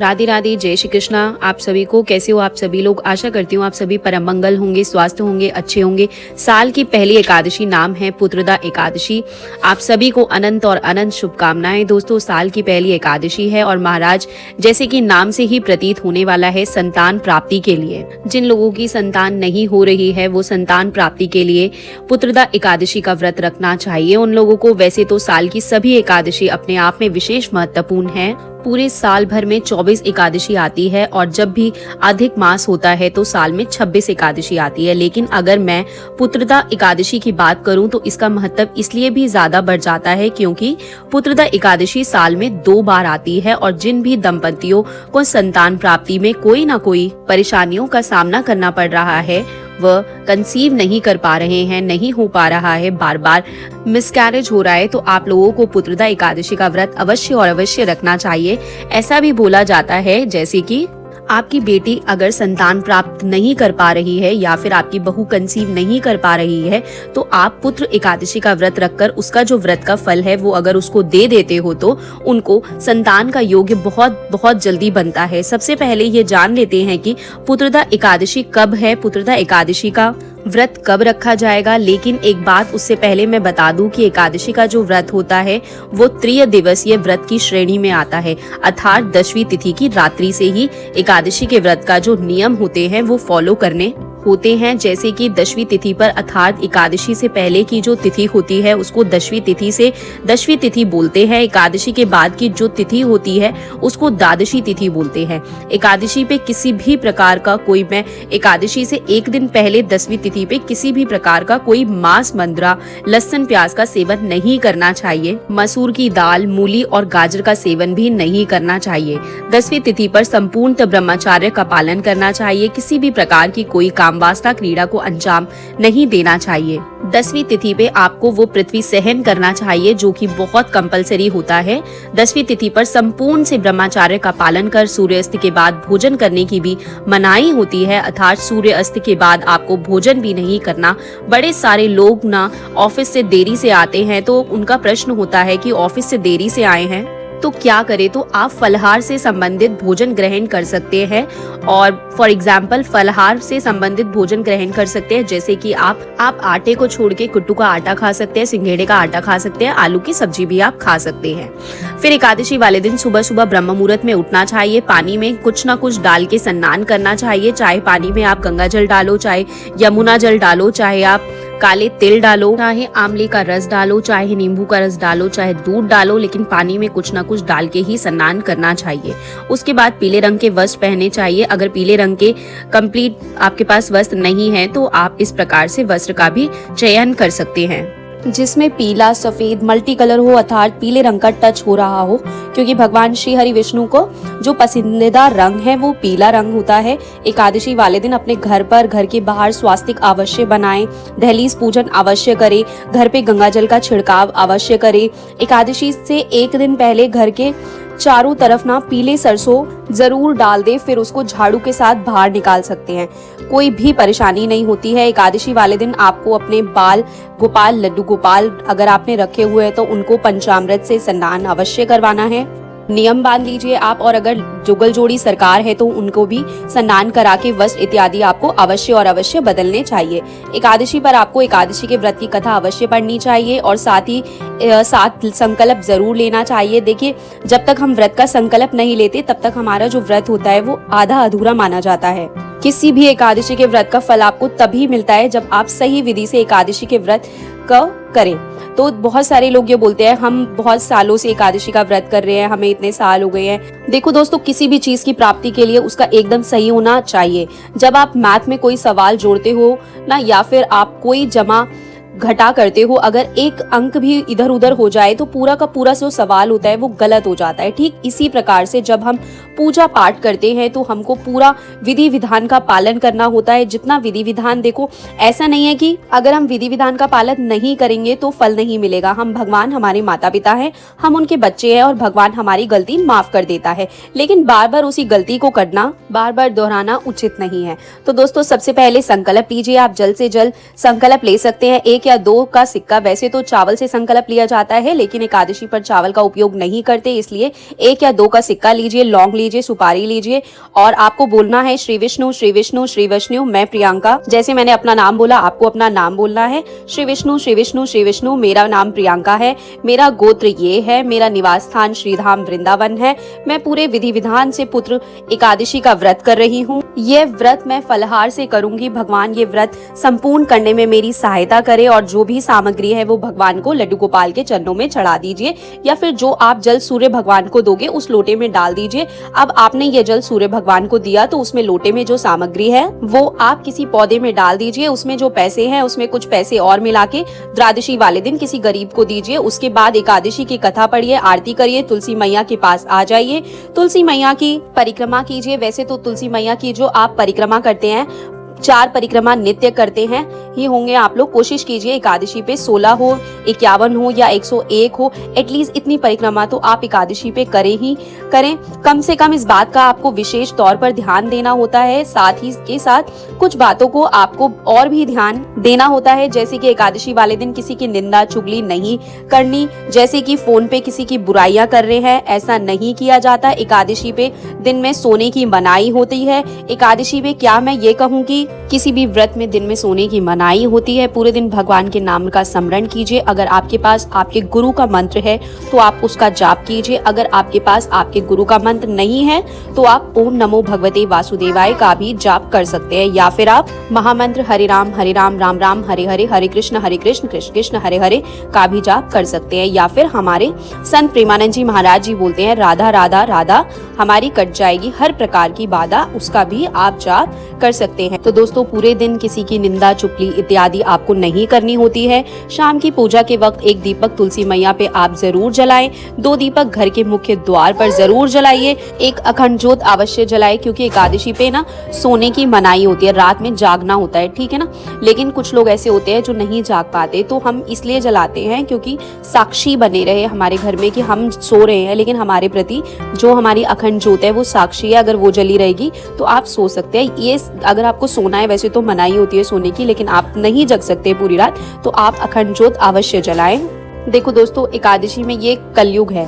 राधे राधे, जय श्री कृष्णा। आप सभी को कैसे हो आप सभी लोग। आशा करती हूँ आप सभी परम मंगल होंगे, स्वस्थ होंगे, अच्छे होंगे। साल की पहली एकादशी नाम है पुत्रदा एकादशी। आप सभी को अनंत और अनंत शुभकामनाएं। दोस्तों, साल की पहली एकादशी है और महाराज जैसे कि नाम से ही प्रतीत होने वाला है, संतान प्राप्ति के लिए। जिन लोगों की संतान नहीं हो रही है वो संतान प्राप्ति के लिए पुत्रदा एकादशी का व्रत रखना चाहिए उन लोगों को। वैसे तो साल की सभी एकादशी अपने आप में विशेष महत्वपूर्ण है। पूरे साल भर में 24 एकादशी आती है और जब भी अधिक मास होता है तो साल में 26 एकादशी आती है। लेकिन अगर मैं पुत्रदा एकादशी की बात करूं तो इसका महत्व इसलिए भी ज्यादा बढ़ जाता है क्योंकि पुत्रदा एकादशी साल में 2 बार आती है और जिन भी दंपतियों को संतान प्राप्ति में कोई ना कोई परेशानियों का सामना करना पड़ रहा है, वह कंसीव नहीं कर पा रहे हैं, नहीं हो पा रहा है, बार बार मिसकैरेज हो रहा है, तो आप लोगों को पुत्रदा एकादशी का व्रत अवश्य और अवश्य रखना चाहिए। ऐसा भी बोला जाता है जैसे कि आपकी बेटी अगर संतान प्राप्त नहीं कर पा रही है या फिर आपकी बहू कंसीव नहीं कर पा रही है तो आप पुत्र एकादशी का व्रत रखकर उसका जो व्रत का फल है वो अगर उसको दे देते हो तो उनको संतान का योग्य बहुत बहुत जल्दी बनता है। सबसे पहले ये जान लेते हैं कि पुत्रदा एकादशी कब है, पुत्रदा एकादशी का व्रत कब रखा जाएगा। लेकिन एक बात उससे पहले मैं बता दूं कि एकादशी का जो व्रत होता है वो त्रिदिवसीय व्रत की श्रेणी में आता है, अर्थात 10वीं तिथि की रात्रि से ही एकादशी के व्रत का जो नियम होते हैं वो फॉलो करने होते हैं। जैसे कि 10वीं तिथि पर अर्थात एकादशी से पहले की जो तिथि होती है उसको 10वीं तिथि से 10वीं तिथि बोलते हैं। एकादशी के बाद की जो तिथि होती है उसको द्वादशी तिथि बोलते हैं। एकादशी पे किसी भी प्रकार का कोई, मैं एकादशी से एक दिन पहले 10वीं तिथि पे किसी भी प्रकार का कोई मांस, मंद्रा, लहसुन, प्याज का सेवन नहीं करना चाहिए। मसूर की दाल, मूली और गाजर का सेवन भी नहीं करना चाहिए। 10वीं तिथि पर संपूर्ण ब्रह्मचर्य का पालन करना चाहिए। किसी भी प्रकार की कोई वास्ता क्रीड़ा को अंजाम नहीं देना चाहिए। 10वीं तिथि पे आपको वो पृथ्वी सहन करना चाहिए जो कि बहुत कंपलसरी होता है। 10वीं तिथि पर संपूर्ण से ब्रह्मचर्य का पालन कर सूर्यास्त के बाद भोजन करने की भी मनाही होती है, अर्थात सूर्यास्त के बाद आपको भोजन भी नहीं करना। बड़े सारे लोग ना ऑफिस से देरी से आते हैं तो उनका प्रश्न होता है कि ऑफिस से देरी से आए हैं तो क्या करें, तो आप फलहार से संबंधित भोजन ग्रहण कर सकते हैं। और फॉर एग्जाम्पल फलहार से संबंधित भोजन ग्रहण कर सकते हैं जैसे कि आप आटे को छोड़ के कुट्टू का आटा खा सकते हैं, सिंघेड़े का आटा खा सकते हैं, आलू की सब्जी भी आप खा सकते हैं। फिर एकादशी वाले दिन सुबह सुबह ब्रह्म मुहूर्त में उठना चाहिए। पानी में कुछ ना कुछ डाल के स्नान करना चाहिए। चाहे पानी में आप गंगा जल डालो, चाहे यमुना जल डालो, चाहे आप काले तिल डालो, चाहे आंवले का रस डालो, चाहे नींबू का रस डालो, चाहे दूध डालो, लेकिन पानी में कुछ ना कुछ डाल के ही स्नान करना चाहिए। उसके बाद पीले रंग के वस्त्र पहनने चाहिए। अगर पीले रंग के कंप्लीट आपके पास वस्त्र नहीं है तो आप इस प्रकार से वस्त्र का भी चयन कर सकते हैं जिसमें पीला, सफेद, मल्टी कलर हो, अर्थात पीले रंग का टच हो रहा हो, क्योंकि भगवान श्री हरि विष्णु को जो पसंदीदा रंग है वो पीला रंग होता है। एकादशी वाले दिन अपने घर पर, घर के बाहर स्वास्तिक अवश्य बनाएं, दहलीज पूजन अवश्य करें, घर पे गंगा जल का छिड़काव अवश्य करें। एकादशी से एक दिन पहले घर के चारों तरफ ना पीले सरसों जरूर डाल दे, फिर उसको झाड़ू के साथ बाहर निकाल सकते हैं। कोई भी परेशानी नहीं होती है। एकादशी वाले दिन आपको अपने बाल गोपाल, लड्डू गोपाल अगर आपने रखे हुए हैं तो उनको पंचामृत से स्नान अवश्य करवाना है, नियम बांध लीजिए आप। और अगर जुगल जोड़ी सरकार है तो उनको भी स्नान करा के वस्त्र इत्यादि आपको अवश्य और अवश्य बदलने चाहिए। एकादशी पर आपको एकादशी के व्रत की कथा अवश्य पढ़नी चाहिए और साथ ही साथ संकल्प जरूर लेना चाहिए। देखिए, जब तक हम व्रत का संकल्प नहीं लेते तब तक हमारा जो व्रत होता है वो आधा अधूरा माना जाता है। किसी भी एकादशी के व्रत का फल आपको तभी मिलता है जब आप सही विधि से एकादशी के व्रत का करें। तो बहुत सारे लोग ये बोलते हैं हम बहुत सालों से एकादशी का व्रत कर रहे हैं, हमें इतने साल हो गए हैं। देखो दोस्तों, किसी भी चीज की प्राप्ति के लिए उसका एकदम सही होना चाहिए। जब आप मैथ में कोई सवाल जोड़ते हो ना, या फिर आप कोई जमा घटा करते हो, अगर एक अंक भी इधर उधर हो जाए तो पूरा का पूरा जो सवाल होता है वो गलत हो जाता है। ठीक इसी प्रकार से जब हम पूजा पाठ करते हैं तो हमको पूरा विधि विधान का पालन करना होता है। जितना विधि विधान, देखो ऐसा नहीं है कि अगर हम विधि विधान का पालन नहीं करेंगे तो फल नहीं मिलेगा। हम भगवान हमारे माता पिता हैं, हम उनके बच्चे हैं और भगवान हमारी गलती माफ कर देता है, लेकिन बार बार उसी गलती को करना, बार बार दोहराना उचित नहीं है। तो दोस्तों, सबसे पहले संकल्प लीजिए। आप जल्द से जल्द संकल्प ले सकते हैं। 1 या 2 का सिक्का, वैसे तो चावल से संकल्प लिया जाता है लेकिन एकादशी पर चावल का उपयोग नहीं करते, इसलिए 1 या 2 का सिक्का लीजिए, लौंग लीजिए, सुपारी लीजिए और आपको बोलना है श्री विष्णु श्री विष्णु श्री विष्णु। मैं प्रियंका, जैसे मैंने अपना नाम बोला आपको अपना नाम बोलना है। श्री विष्णु श्री विष्णु श्री विष्णु। मेरा नाम प्रियंका है, मेरा गोत्र ये है, मेरा निवास स्थान श्रीधाम वृंदावन है। मैं पूरे विधि विधान से पुत्र एकादशी का व्रत कर रही हूँ। ये व्रत मैं फलाहार से करूंगी। भगवान ये व्रत संपूर्ण करने में मेरी सहायता करे और जो भी सामग्री है वो भगवान को लड्डू गोपाल के चरणों में चढ़ा दीजिए या फिर जो आप जल सूर्य भगवान को दोगे उस लोटे में डाल दीजिए। अब आपने ये जल सूर्य भगवान को दिया तो उसमें लोटे में जो सामग्री है वो आप किसी पौधे में डाल दीजिए। उसमें जो पैसे हैं उसमें कुछ पैसे और मिला के द्वादशी वाले दिन किसी गरीब को दीजिए। उसके बाद एकादशी की कथा पढ़िए, आरती करिए, तुलसी मैया के पास आ जाइए, तुलसी मैया की परिक्रमा कीजिए। वैसे तो तुलसी मैया की जो आप परिक्रमा करते हैं, 4 परिक्रमा नित्य करते हैं ही होंगे आप लोग। कोशिश कीजिए एकादशी पे 16 हो, 51 हो या 101 हो, एटलीस्ट इतनी परिक्रमा तो आप एकादशी पे करें ही करें। कम से कम इस बात का आपको विशेष तौर पर ध्यान देना होता है। साथ ही के साथ कुछ बातों को आपको और भी ध्यान देना होता है, जैसे कि एकादशी वाले दिन किसी की निंदा चुगली नहीं करनी, जैसे कि फोन पे किसी की बुराइयां कर रहे हैं, ऐसा नहीं किया जाता। एकादशी पे दिन में सोने की मनाही होती है। एकादशी पे क्या मैं ये कहूँ कि किसी भी व्रत में दिन में सोने की मनाही होती है। पूरे दिन भगवान के नाम का स्मरण कीजिए। अगर आपके पास आपके गुरु का मंत्र है तो आप उसका जाप कीजिए। अगर आपके पास आपके गुरु का मंत्र नहीं है तो आप ओम नमो भगवते वासुदेवाय का भी जाप कर सकते हैं या फिर आप महामंत्र हरे राम राम राम हरे हरे, हरे कृष्ण कृष्ण कृष्ण हरे हरे का भी जाप कर सकते हैं। या फिर हमारे संत प्रेमानंद जी महाराज जी बोलते हैं राधा राधा राधा हमारी कट जाएगी हर प्रकार की बाधा, उसका भी आप जाप कर सकते हैं। तो दोस्तों पूरे दिन किसी की निंदा चुगली इत्यादि आपको नहीं करनी होती है। शाम की पूजा के वक्त 1 दीपक तुलसी मैया पे आप जरूर जलाएं, 2 दीपक घर के मुख्य द्वार पर जरूर जलाइए, 1 अखंड ज्योत अवश्य जलाएं, क्योंकि एकादशी पे ना सोने की मनाही होती है, रात में जागना होता है, ठीक है ना। लेकिन कुछ लोग ऐसे होते हैं जो नहीं जाग पाते, तो हम इसलिए जलाते हैं क्योंकि साक्षी बने रहे हमारे घर में कि हम सो रहे हैं लेकिन हमारे प्रति जो हमारी अखंड ज्योत है वो साक्षी है। अगर वो जली रहेगी तो आप सो सकते हैं। ये अगर आपको सोना है, वैसे तो मनाही होती है सोने की, लेकिन आप नहीं जग सकते पूरी रात, तो आप अखंड ज्योत अवश्य जलाएं। देखो दोस्तों एकादशी में ये कलयुग है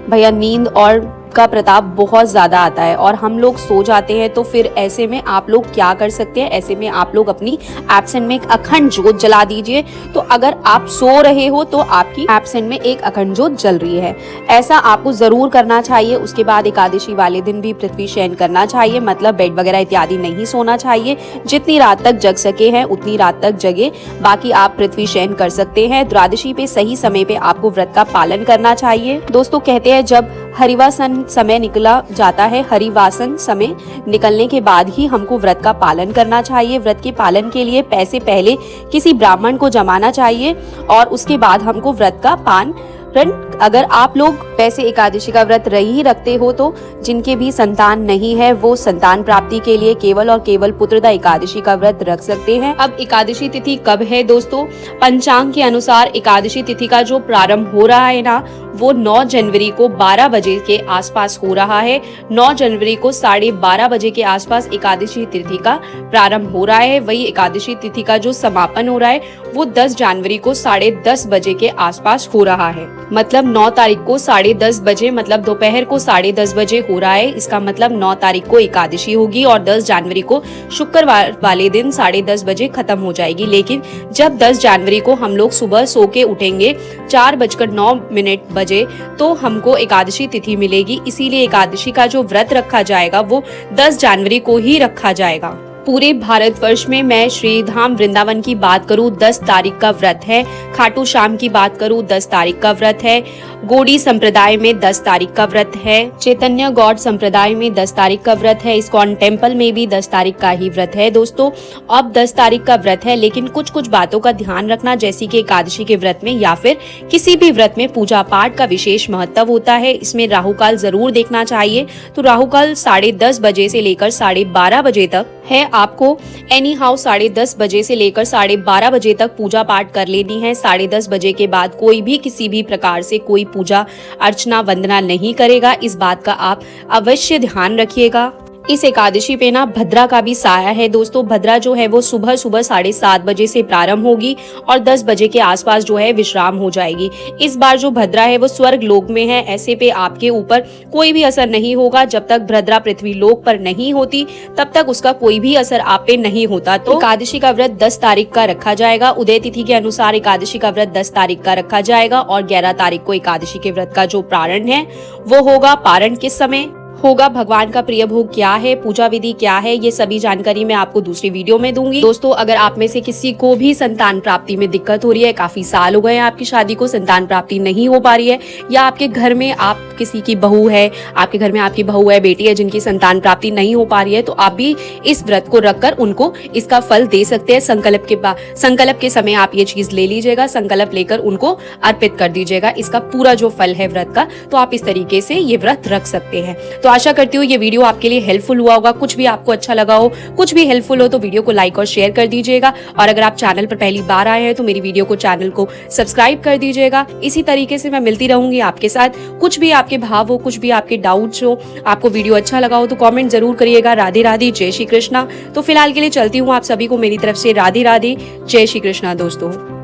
भैया, नींद और का प्रताप बहुत ज्यादा आता है और हम लोग सो जाते हैं। तो फिर ऐसे में आप लोग क्या कर सकते हैं, ऐसे में आप लोग अपनी एब्सेंट में एक अखंड ज्योत जला दीजिए। तो अगर आप सो रहे हो तो आपकी एब्सेंट में एक अखंड ज्योत जल रही है, ऐसा आपको जरूर करना चाहिए। उसके बाद एकादशी वाले दिन भी पृथ्वी शयन करना चाहिए, मतलब बेड वगैरह इत्यादि नहीं सोना चाहिए। जितनी रात तक जग सके हैं उतनी रात तक जगे, बाकी आप पृथ्वी शयन कर सकते हैं। द्वादशी पे सही समय पे आपको व्रत का पालन करना चाहिए। दोस्तों कहते हैं जब हरिवासन समय निकला जाता है, हरिवासन समय निकलने के बाद ही हमको व्रत का पालन करना चाहिए। व्रत के पालन के लिए पैसे पहले किसी ब्राह्मण को जमाना चाहिए और उसके बाद हमको व्रत का पालन। अगर आप लोग पैसे एकादशी का व्रत रही रखते हो तो जिनके भी संतान नहीं है वो संतान प्राप्ति के लिए केवल और केवल पुत्रदा एकादशी का व्रत रख सकते हैं। अब एकादशी तिथि कब है दोस्तों, पंचांग के अनुसार एकादशी तिथि का जो प्रारंभ हो रहा है ना वो 9 जनवरी को 12 बजे के आसपास हो रहा है। 9 जनवरी को 12:30 बजे के आसपास एकादशी तिथि का प्रारंभ हो रहा है। वही एकादशी तिथि का जो समापन हो रहा है वो 10 जनवरी को 10:30 बजे के आसपास हो रहा है। मतलब 9 तारीख को 10:30 बजे, मतलब दोपहर को 10:30 बजे हो रहा है। इसका मतलब 9 तारीख को एकादशी होगी और 10 जनवरी को शुक्रवार वाले दिन 10:30 बजे खत्म हो जाएगी। लेकिन जब 10 जनवरी को हम लोग सुबह सो के उठेंगे 4:09 बजे तो हमको एकादशी तिथि मिलेगी। इसीलिए एकादशी का जो व्रत रखा जाएगा वो 10 जनवरी को ही रखा जाएगा। पूरे भारतवर्ष में मैं श्री धाम वृंदावन की बात करूं 10 तारीख का व्रत है, खाटू श्याम की बात करूं 10 तारीख का व्रत है, गोडी संप्रदाय में 10 तारीख का व्रत है, चैतन्य गौड़ संप्रदाय में 10 तारीख का व्रत है, इस्कॉन टेम्पल में भी 10 तारीख का ही व्रत है। दोस्तों अब 10 तारीख का व्रत है, लेकिन कुछ बातों का ध्यान रखना, जैसे कि एकादशी के व्रत में या फिर किसी भी व्रत में पूजा पाठ का विशेष महत्व होता है। इसमें राहु काल जरूर देखना चाहिए। तो राहु काल 10:30 बजे से लेकर 12:30 बजे तक है। आपको एनी हाउ 10:30 बजे से लेकर 12:30 बजे तक पूजा पाठ कर लेनी है। 10:30 बजे के बाद कोई भी किसी भी प्रकार से कोई पूजा अर्चना वंदना नहीं करेगा। इस बात का आप अवश्य ध्यान रखिएगा। इस एकादशी पे ना भद्रा का भी साया है दोस्तों। भद्रा जो है वो सुबह सुबह 7:30 बजे से प्रारंभ होगी और 10 बजे के आसपास जो है विश्राम हो जाएगी। इस बार जो भद्रा है वो स्वर्ग लोक में है, ऐसे पे आपके ऊपर कोई भी असर नहीं होगा। जब तक भद्रा पृथ्वी लोक पर नहीं होती तब तक उसका कोई भी असर आप पे नहीं होता। तो एकादशी का व्रत 10 तारीख का रखा जाएगा। उदय तिथि के अनुसार एकादशी का व्रत 10 तारीख का रखा जाएगा और 11 तारीख को एकादशी के व्रत का जो पारण है वो होगा। पारण किस समय होगा, भगवान का प्रिय भोग क्या है, पूजा विधि क्या है, ये सभी जानकारी मैं आपको दूसरी वीडियो में दूंगी। दोस्तों, अगर आप में से किसी को भी संतान प्राप्ति में दिक्कत हो रही है, काफी साल हो गए हैं आपकी शादी को, संतान प्राप्ति नहीं हो पा रही है, या आपके घर में आप किसी की बहू है, आपके घर में आपकी बहू है, बेटी है, जिनकी संतान प्राप्ति नहीं हो पा रही है, तो आप भी इस व्रत को रखकर उनको इसका फल दे सकते हैं। संकल्प के समय आप ये चीज ले लीजिएगा, संकल्प लेकर उनको अर्पित कर दीजिएगा। इसका पूरा जो फल है व्रत का, तो आप इस तरीके से ये व्रत रख सकते हैं। तो आशा करती हूँ ये वीडियो आपके लिए हेल्पफुल हुआ होगा। कुछ भी आपको अच्छा लगा हो, कुछ भी हेल्पफुल हो, तो वीडियो को लाइक और शेयर कर दीजिएगा। और अगर आप चैनल पर पहली बार आए हैं तो मेरी वीडियो को, चैनल को सब्सक्राइब कर दीजिएगा। इसी तरीके से मैं मिलती रहूंगी आपके साथ। कुछ भी आपके भाव हो, कुछ भी आपके डाउट्स हो, आपको वीडियो अच्छा लगा हो तो कॉमेंट जरूर करिएगा। राधे राधे, जय श्री कृष्णा। तो फिलहाल के लिए चलती हूँ, आप सभी को मेरी तरफ से राधे राधे, जय श्री कृष्णा दोस्तों।